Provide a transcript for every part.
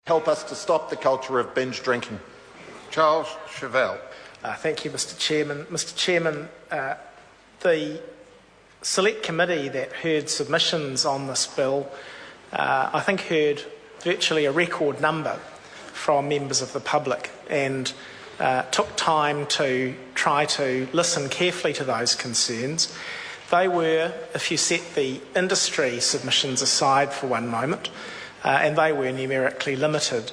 help us to stop the culture of binge drinking? Charles Chevelle. Thank you, Mr Chairman. Mr Chairman, the Select Committee that heard submissions on this bill, I think heard virtually a record number from members of the public and took time to try to listen carefully to those concerns. They were, if you set the industry submissions aside for one moment, and they were numerically limited,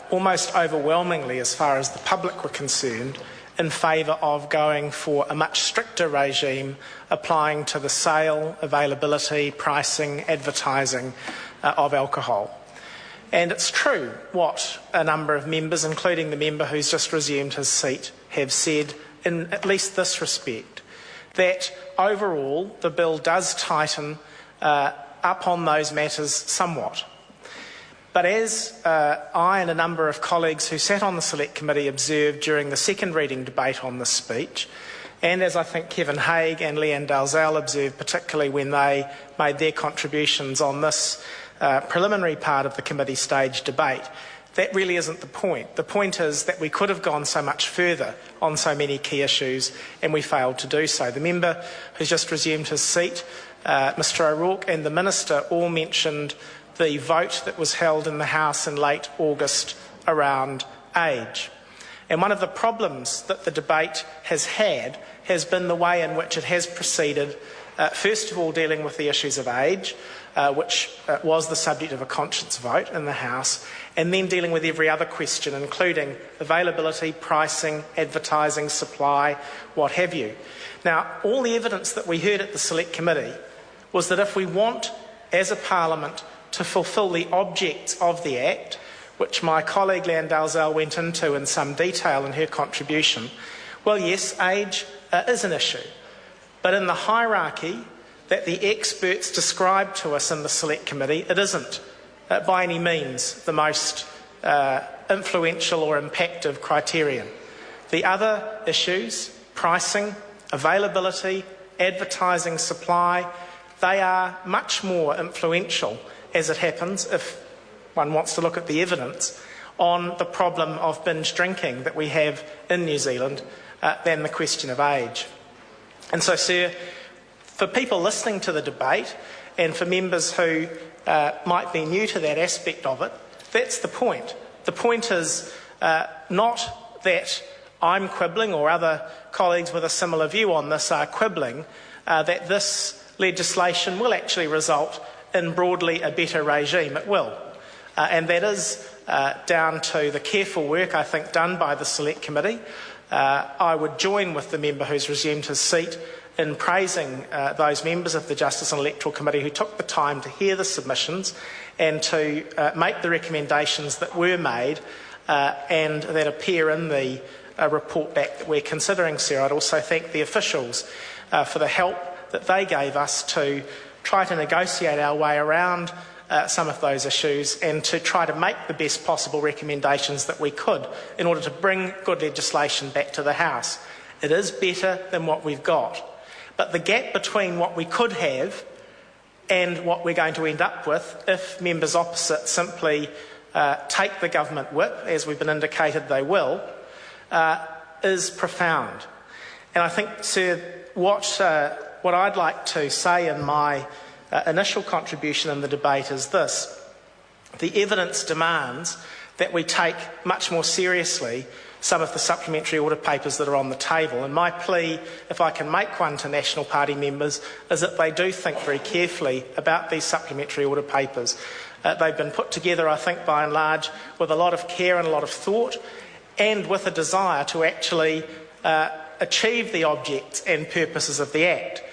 almost overwhelmingly as far as the public were concerned, in favour of going for a much stricter regime applying to the sale, availability, pricing, advertising of alcohol. And it's true what a number of members, including the member who's just resumed his seat, have said in at least this respect, that overall the bill does tighten up on those matters somewhat. But as I and a number of colleagues who sat on the Select Committee observed during the second reading debate on this speech, and as I think Kevin Haigh and Leanne Dalzell observed, particularly when they made their contributions on this preliminary part of the committee stage debate, that really isn't the point. The point is that we could have gone so much further on so many key issues, and we failed to do so. The member who's just resumed his seat, Mr O'Rourke, and the Minister all mentioned the vote that was held in the House in late August around age. And one of the problems that the debate has had has been the way in which it has proceeded, first of all dealing with the issues of age, which was the subject of a conscience vote in the House, and then dealing with every other question, including availability, pricing, advertising, supply, what have you. Now, all the evidence that we heard at the Select Committee was that if we want, as a Parliament, to fulfil the objects of the Act, which my colleague Leanne Dalzell went into in some detail in her contribution, well, yes, age is an issue. But in the hierarchy that the experts described to us in the Select Committee, it isn't by any means the most influential or impactful criterion. The other issues, pricing, availability, advertising, supply, they are much more influential, as it happens, if one wants to look at the evidence, on the problem of binge drinking that we have in New Zealand than the question of age. And so, sir, for people listening to the debate and for members who might be new to that aspect of it, that's the point. The point is not that I'm quibbling or other colleagues with a similar view on this are quibbling, that this legislation will actually result in broadly a better regime. It will. And that is down to the careful work, I think, done by the Select Committee. I would join with the member who's resumed his seat in praising those members of the Justice and Electoral Committee who took the time to hear the submissions and to make the recommendations that were made and that appear in the report back that we're considering, sir. I'd also thank the officials for the help that they gave us to try to negotiate our way around some of those issues and to try to make the best possible recommendations that we could in order to bring good legislation back to the House. It is better than what we've got. But the gap between what we could have and what we're going to end up with, if members opposite simply take the government whip, as we've been indicated they will, is profound. And I think, sir, what I'd like to say in my initial contribution in the debate is this. The evidence demands that we take much more seriously some of the supplementary audit papers that are on the table. And my plea, if I can make one to National Party members, is that they do think very carefully about these supplementary audit papers. They've been put together, I think, by and large, with a lot of care and a lot of thought, and with a desire to actually achieve the objects and purposes of the Act.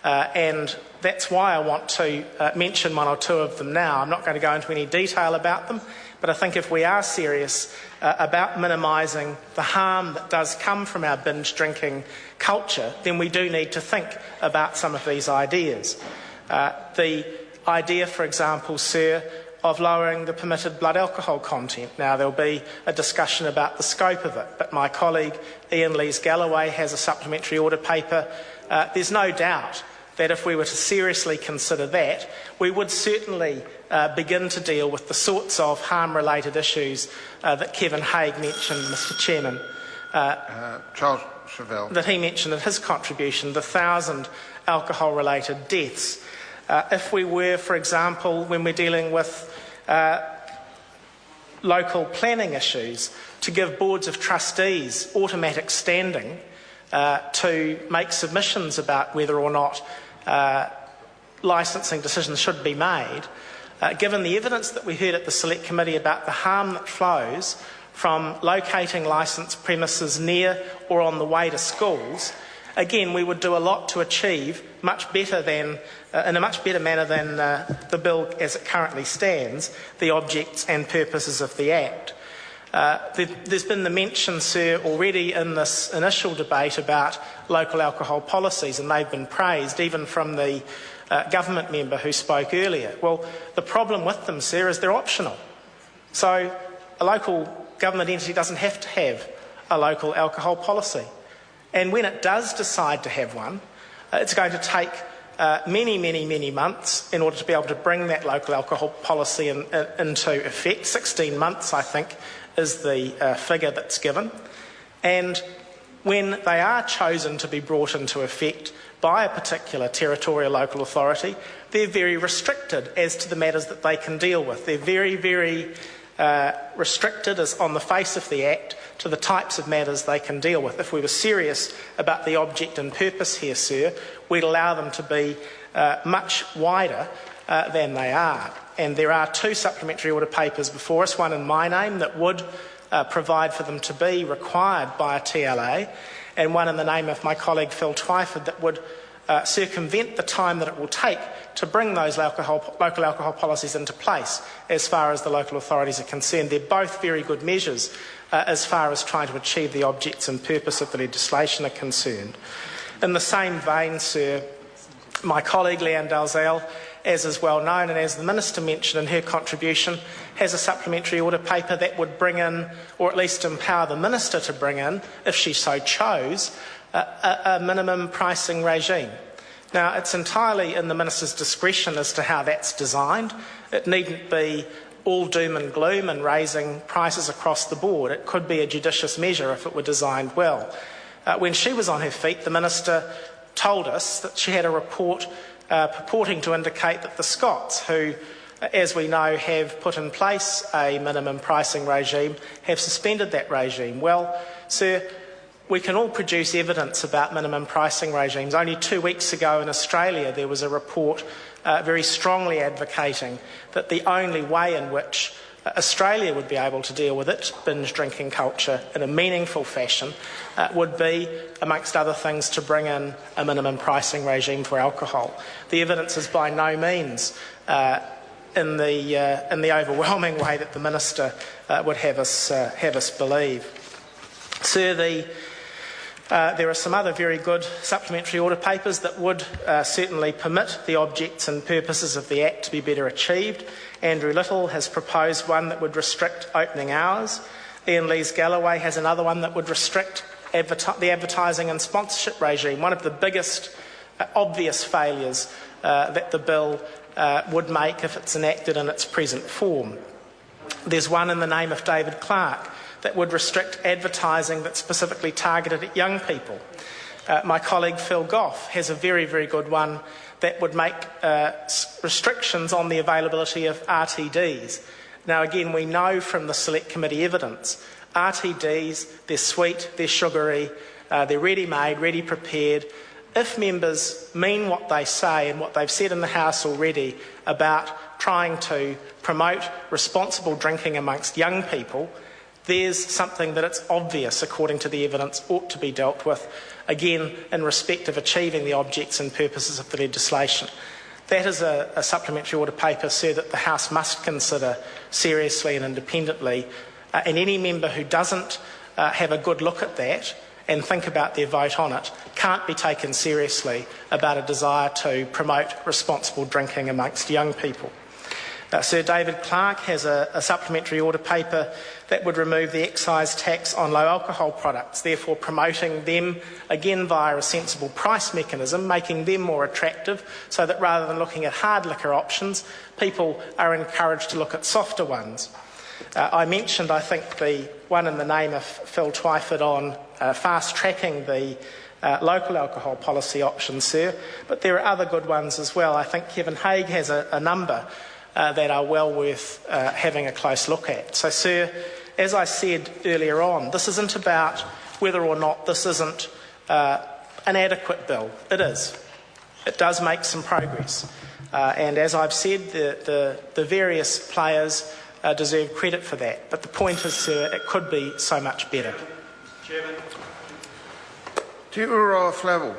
And that's why I want to mention one or two of them now. I'm not going to go into any detail about them, but I think if we are serious about minimising the harm that does come from our binge drinking culture, then we do need to think about some of these ideas. The idea, for example, sir, of lowering the permitted blood alcohol content. Now, there'll be a discussion about the scope of it, but my colleague Ian Lees-Galloway has a supplementary audit paper. There's no doubt that if we were to seriously consider that, we would certainly begin to deal with the sorts of harm-related issues that Kevin Haigh mentioned, Mr Chairman. Charles Chevelle. That he mentioned in his contribution, the 1,000 alcohol-related deaths. If we were, for example, when we're dealing with local planning issues, to give boards of trustees automatic standing to make submissions about whether or not licensing decisions should be made, given the evidence that we heard at the Select Committee about the harm that flows from locating licensed premises near or on the way to schools, again, we would do a lot to achieve much better than, in a much better manner than the bill as it currently stands, the objects and purposes of the Act. There's been the mention, sir, already in this initial debate about local alcohol policies, and they've been praised, even from the government member who spoke earlier. Well, the problem with them, sir, is they're optional. So a local government entity doesn't have to have a local alcohol policy. And when it does decide to have one, it's going to take many months in order to be able to bring that local alcohol policy into effect. 16 months, I think, is the figure that's given. And when they are chosen to be brought into effect by a particular territorial local authority, they're very restricted as to the matters that they can deal with. They're very restricted as on the face of the Act to the types of matters they can deal with. If we were serious about the object and purpose here, sir, we'd allow them to be much wider than they are. And there are 2 supplementary order papers before us, one in my name that would provide for them to be required by a TLA, and one in the name of my colleague Phil Twyford that would circumvent the time that it will take to bring those local alcohol policies into place as far as the local authorities are concerned. They're both very good measures as far as trying to achieve the objects and purpose of the legislation are concerned. In the same vein, sir, my colleague Leanne Dalzell, as is well known and as the Minister mentioned in her contribution, has a supplementary order paper that would bring in, or at least empower the Minister to bring in, if she so chose, a minimum pricing regime. Now, it's entirely in the Minister's discretion as to how that's designed. It needn't be all doom and gloom and raising prices across the board. It could be a judicious measure if it were designed well. When she was on her feet, the Minister told us that she had a report purporting to indicate that the Scots, who, as we know, have put in place a minimum pricing regime, have suspended that regime. Well, sir, we can all produce evidence about minimum pricing regimes. Only 2 weeks ago in Australia there was a report very strongly advocating that the only way in which Australia would be able to deal with its binge drinking culture in a meaningful fashion would be, amongst other things, to bring in a minimum pricing regime for alcohol. The evidence is by no means in the overwhelming way that the Minister would have us believe. Sir, there are some other very good supplementary order papers that would certainly permit the objects and purposes of the Act to be better achieved. Andrew Little has proposed one that would restrict opening hours. Ian Lees-Galloway has another one that would restrict the advertising and sponsorship regime, one of the biggest obvious failures that the bill would make if it's enacted in its present form. There's one in the name of David Clark that would restrict advertising that's specifically targeted at young people. My colleague Phil Goff has a very good one that would make restrictions on the availability of RTDs. Now again, we know from the Select Committee evidence, RTDs, they're sweet, they're sugary, they're ready-made, ready-prepared. If members mean what they say and what they've said in the House already about trying to promote responsible drinking amongst young people, there's something that it's obvious, according to the evidence, ought to be dealt with, again, in respect of achieving the objects and purposes of the legislation. That is a supplementary order paper, sir, that the House must consider seriously and independently. And any member who doesn't have a good look at that and think about their vote on it can't be taken seriously about a desire to promote responsible drinking amongst young people. Sir David Clark has a supplementary order paper that would remove the excise tax on low alcohol products, therefore promoting them again via a sensible price mechanism, making them more attractive so that rather than looking at hard liquor options, people are encouraged to look at softer ones. I mentioned, I think, the one in the name of Phil Twyford on fast-tracking the local alcohol policy options, sir, but there are other good ones as well. I think Kevin Haig has a number that are well worth having a close look at. So, sir, as I said earlier on, this isn't about whether or not this isn't an adequate bill. It is. It does make some progress. And as I've said, the various players deserve credit for that. But the point is, sir, it could be so much better. Te Ura Flavel.